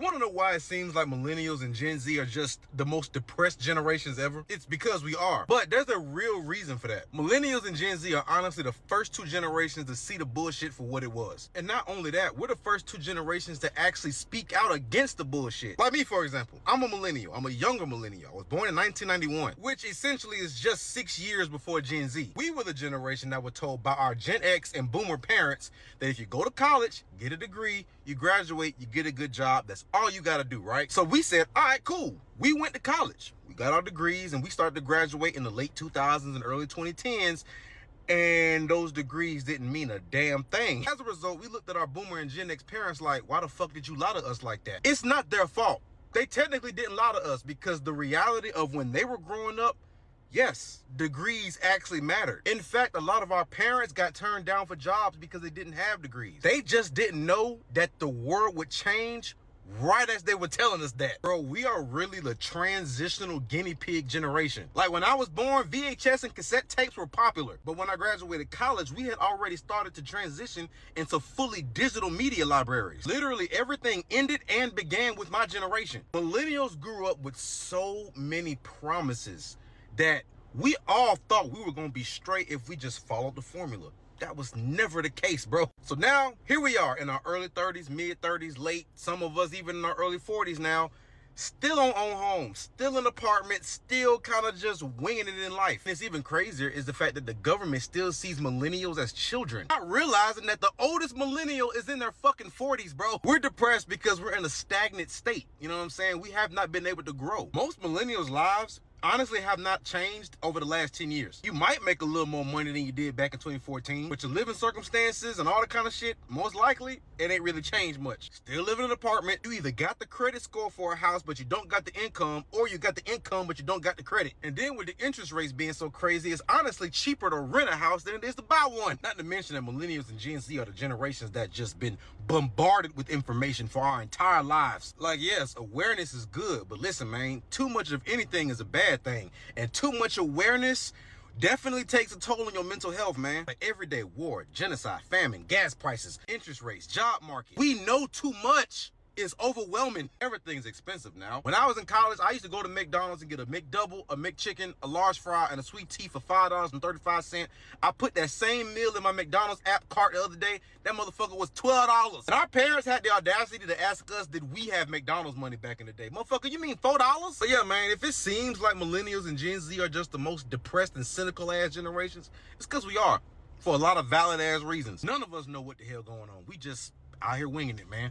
want to know why it seems like millennials and Gen Z are just the most depressed generations ever? It's because we are. But there's a real reason for that. Millennials and Gen Z are honestly the first two generations to see the bullshit for what it was. And not only that, we're the first two generations to actually speak out against the bullshit. Like me, for example. I'm a millennial. I'm a younger millennial. I was born in 1991, which essentially is just 6 years before Gen Z. We were the generation that were told by our Gen X and Boomer parents that if you go to college, get a degree, you graduate, you get a good job, that's all you gotta do, right? So we said, all right, cool. We went to college. We got our degrees and we started to graduate in the late 2000s and early 2010s. And those degrees didn't mean a damn thing. As a result, we looked at our Boomer and Gen X parents like, why the fuck did you lie to us like that? It's not their fault. They technically didn't lie to us because the reality of when they were growing up, yes, degrees actually mattered. In fact, a lot of our parents got turned down for jobs because they didn't have degrees. They just didn't know that the world would change right as they were telling us that. Bro, we are really the transitional guinea pig generation. Like when I was born, VHS and cassette tapes were popular. But when I graduated college, we had already started to transition into fully digital media libraries. Literally everything ended and began with my generation. Millennials grew up with so many promises that we all thought we were going to be straight if we just followed the formula. That was never the case, bro. So now, here we are in our early 30s, mid 30s, late, some of us even in our early 40s now, still on own homes, still in apartments, still kind of just winging it in life. And it's even crazier is the fact that the government still sees millennials as children, not realizing that the oldest millennial is in their fucking 40s, bro. We're depressed because we're in a stagnant state. You know what I'm saying? We have not been able to grow. Most millennials' lives honestly have not changed over the last 10 years. You might make a little more money than you did back in 2014, but your living circumstances and all that kind of shit, most likely, it ain't really changed much. Still living in an apartment. You either got the credit score for a house, but you don't got the income, or you got the income, but you don't got the credit. And then with the interest rates being so crazy, it's honestly cheaper to rent a house than it is to buy one. Not to mention that millennials and Gen Z are the generations that just been bombarded with information for our entire lives. Like, yes, awareness is good, but listen, man, too much of anything is a bad thing, and too much awareness definitely takes a toll on your mental health, man. Like everyday war, genocide, famine, gas prices, interest rates, job market. We know too much. Is overwhelming. Everything's expensive now. When I was in college, I used to go to McDonald's and get a McDouble, a McChicken, a large fry, and a sweet tea for $5.35. I put that same meal in my McDonald's app cart the other day. That motherfucker was $12. And our parents had the audacity to ask us, did we have McDonald's money back in the day? Motherfucker, you mean $4? So yeah, man, if it seems like millennials and Gen Z are just the most depressed and cynical ass generations, it's because we are, for a lot of valid ass reasons. None of us know what the hell going on. We just out here winging it, man.